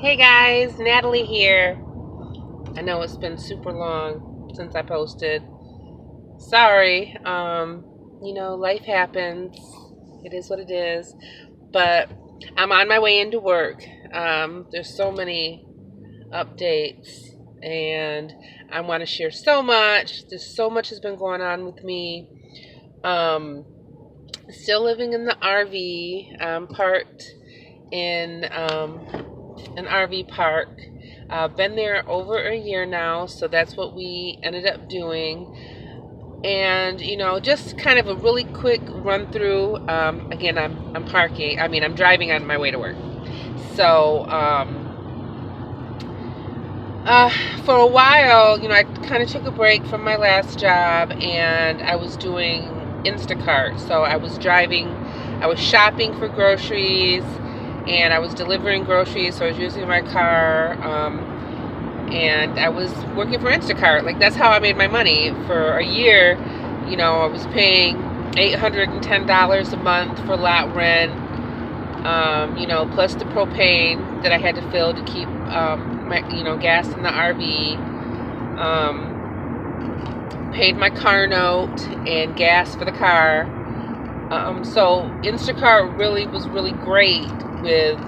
Hey guys, Natalie here. I know it's been super long since I posted. Sorry. Life happens. It is what it is. But I'm on my way into work. There's so many updates and I want to share so much. There's so much has been going on with me. Um, Still living in the RV, parked in an RV park. Been there over a year now, so that's what we ended up doing. And just kind of a really quick run through. Again, I'm parking. I'm driving on my way to work. So for a while, I kind of took a break from my last job, and I was doing Instacart. So I was driving. I was shopping for groceries and I was delivering groceries, so I was using my car, and I was working for Instacart. Like, that's how I made my money. For a year, I was paying $810 a month for lot rent, plus the propane that I had to fill to keep my gas in the RV. Paid my car note and gas for the car. So Instacart really was really great with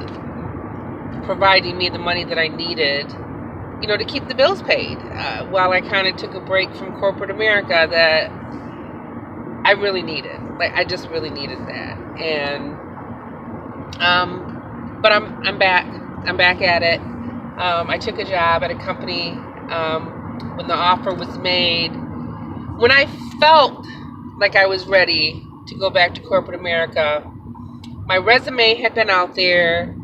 providing me the money that I needed, to keep the bills paid, while I kind of took a break from corporate America that I really needed. Like, I just really needed that. And but I'm back. I'm back at it. I took a job at a company when the offer was made. When I felt like I was ready to go back to corporate America, my resume had been out there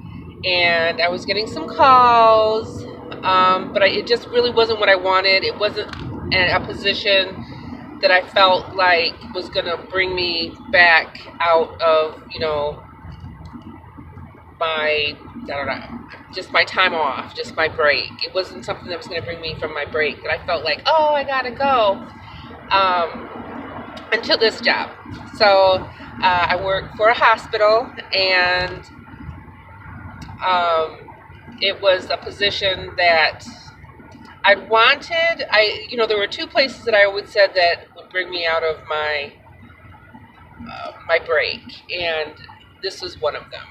and I was getting some calls, but it just really wasn't what I wanted. It wasn't a position that I felt like was going to bring me back out of, just my time off, just my break. It wasn't something that was going to bring me from my break. And I felt like, oh, I got to go. Until this job. So I work for a hospital, and it was a position that I wanted. There were two places that I always said that would bring me out of my break, and this was one of them.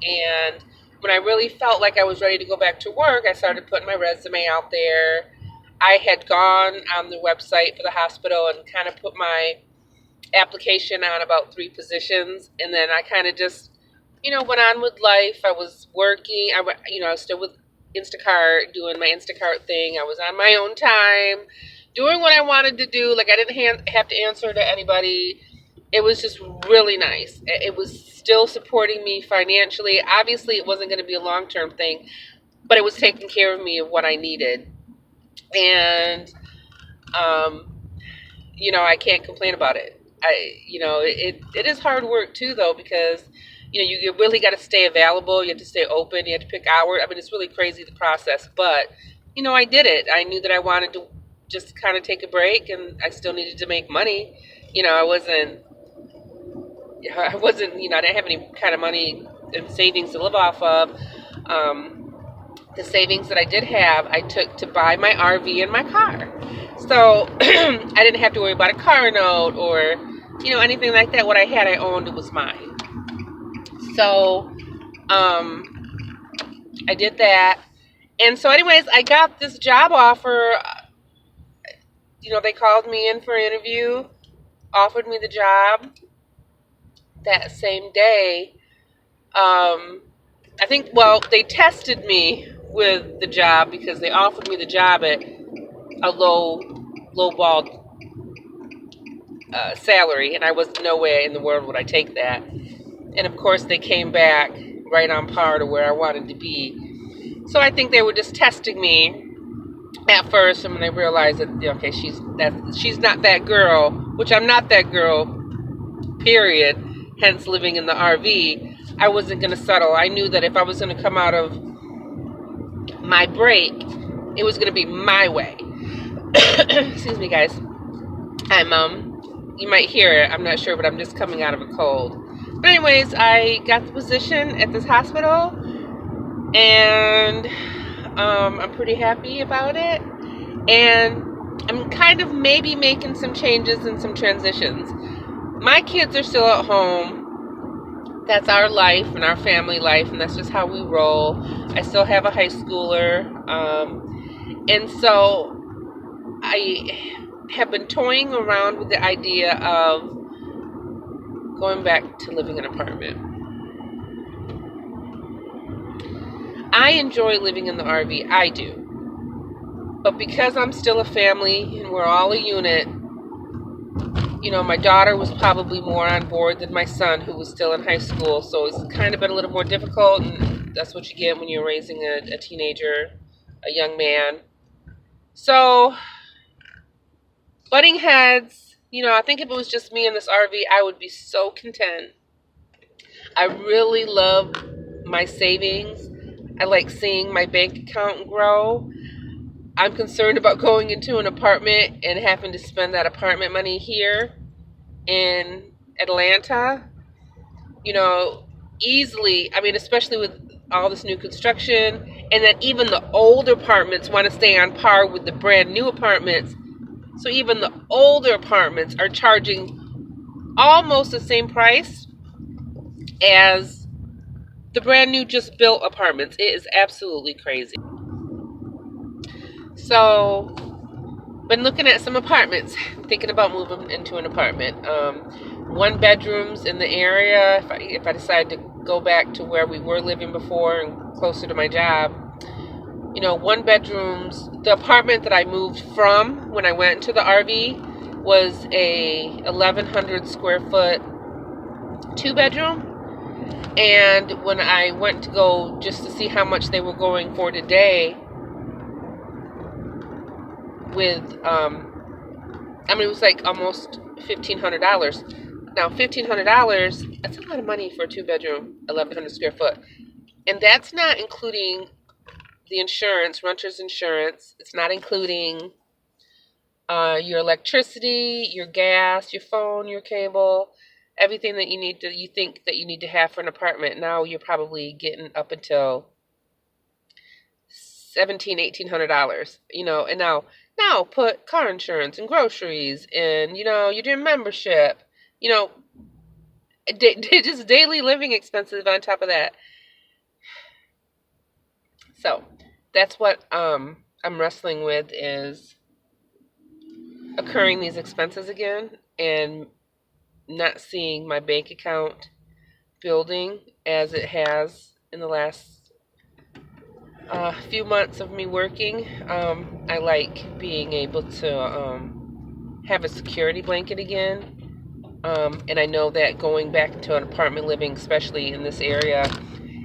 And when I really felt like I was ready to go back to work, I started putting my resume out there. I had gone on the website for the hospital and kind of put my application on about 3 positions, and then I kind of just, went on with life. I was working. I was still with Instacart, doing my Instacart thing. I was on my own time, doing what I wanted to do. Like, I didn't have to answer to anybody. It was just really nice. It was still supporting me financially. Obviously, it wasn't going to be a long-term thing, but it was taking care of me of what I needed. And, I can't complain about it. It is hard work too, though, because, you really got to stay available. You have to stay open. You have to pick hours. It's really crazy, the process, but, I did it. I knew that I wanted to just kind of take a break, and I still needed to make money. I wasn't, I didn't have any kind of money and savings to live off of. The savings that I did have, I took to buy my RV and my car. So I didn't have to worry about a car note or, anything like that. What I had, I owned. It was mine. So I did that. And so anyways, I got this job offer. They called me in for an interview, offered me the job that same day. I think, they tested me with the job because they offered me the job at a low-balled salary, and I was no way in the world would I take that. And of course, they came back right on par to where I wanted to be. So I think they were just testing me at first, and when they realized that, okay, she's not that girl, which I'm not that girl, period. Hence, living in the RV, I wasn't going to settle. I knew that if I was going to come out of my break, it was going to be my way. Excuse me, guys. You might hear it. I'm not sure, but I'm just coming out of a cold. But anyways, I got the position at this hospital, And I'm pretty happy about it. And I'm kind of maybe making some changes and some transitions. My kids are still at home. That's our life and our family life, and that's just how we roll. I still have a high schooler. And so I have been toying around with the idea of going back to living in an apartment. I enjoy living in the RV. I do. But because I'm still a family and we're all a unit, my daughter was probably more on board than my son, who was still in high school. So it's kind of been a little more difficult, and that's what you get when you're raising a teenager, a young man. So, butting heads, I think if it was just me in this RV, I would be so content. I really love my savings. I like seeing my bank account grow. I'm concerned about going into an apartment and having to spend that apartment money here in Atlanta, easily. I mean, especially with all this new construction, and that even the older apartments want to stay on par with the brand new apartments. So even the older apartments are charging almost the same price as the brand new just built apartments. It is absolutely crazy. So, been looking at some apartments, thinking about moving into an apartment. One bedrooms in the area. If I decide to go back to where we were living before and closer to my job, one bedrooms. The apartment that I moved from when I went into the RV was a 1,100 square foot 2-bedroom. And when I went to go just to see how much they were going for today, with it was like almost $1,500. Now, $1,500, that's a lot of money for a 2-bedroom, 1,100 square foot, and that's not including the insurance, renter's insurance. It's not including your electricity, your gas, your phone, your cable, everything that you think that you need to have for an apartment. Now you're probably getting up until $1,700-$1,800. And now put car insurance and groceries and your gym membership. Just daily living expenses on top of that. So that's what I'm wrestling with, is occurring these expenses again and not seeing my bank account building as it has in the last few months of me working. I like being able to have a security blanket again. And I know that going back to an apartment living, especially in this area,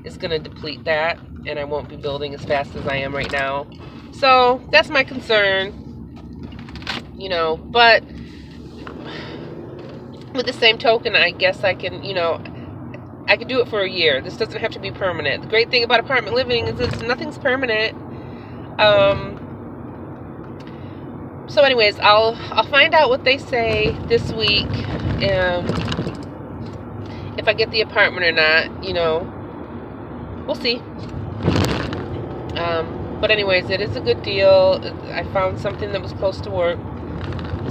is going to deplete that, and I won't be building as fast as I am right now. So that's my concern, but with the same token, I guess I can do it for a year. This doesn't have to be permanent. The great thing about apartment living is nothing's permanent. So anyways, I'll find out what they say this week, if I get the apartment or not. We'll see. But anyways, it is a good deal. I found something that was close to work.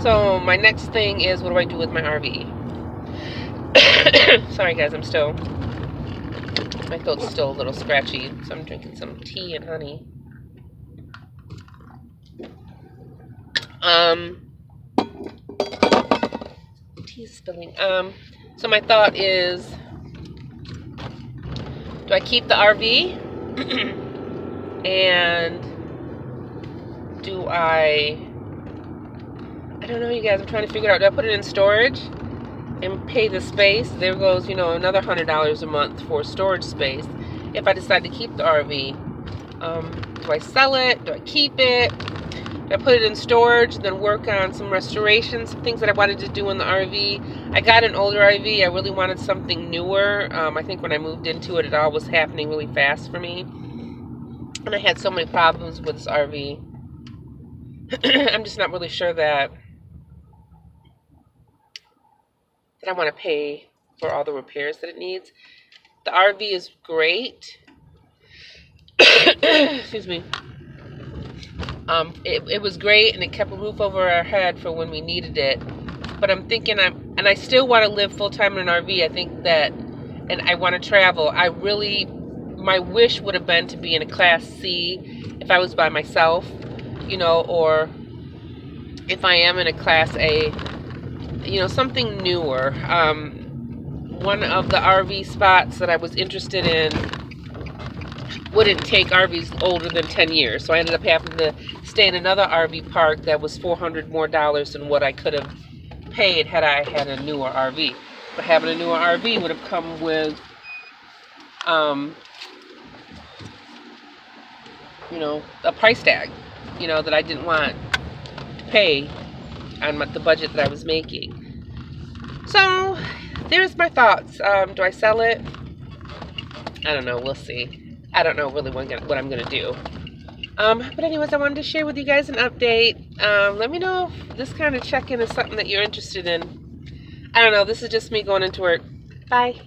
So my next thing is, what do I do with my RV? Sorry guys, my throat's still a little scratchy, so I'm drinking some tea and honey. Tea is spilling. So my thought is, do I keep the RV? And do I don't know, you guys. I'm trying to figure it out. Do I put it in storage and pay the space? There goes, another $100 a month for storage space. If I decide to keep the RV, do I sell it? Do I keep it? Do I put it in storage, then work on some restorations, some things that I wanted to do in the RV? I got an older RV. I really wanted something newer. I think when I moved into it, it all was happening really fast for me. And I had so many problems with this RV. I'm just not really sure that I want to pay for all the repairs that it needs. The RV is great. Excuse me. It was great, and it kept a roof over our head for when we needed it. But I'm thinking I still want to live full time in an RV. I think that, and I want to travel. My wish would have been to be in a Class C if I was by myself, or if I am in a Class A, something newer. One of the RV spots that I was interested in wouldn't take RVs older than 10 years. So I ended up having to stay in another RV park that was $400 more than what I could have paid had I had a newer RV. But having a newer RV would have come with, a price tag, that I didn't want to pay on the budget that I was making. So there's my thoughts. Do I sell it? I don't know. We'll see. I don't know really what I'm going to do. But anyways, I wanted to share with you guys an update. Let me know if this kind of check-in is something that you're interested in. I don't know. This is just me going into work. Bye.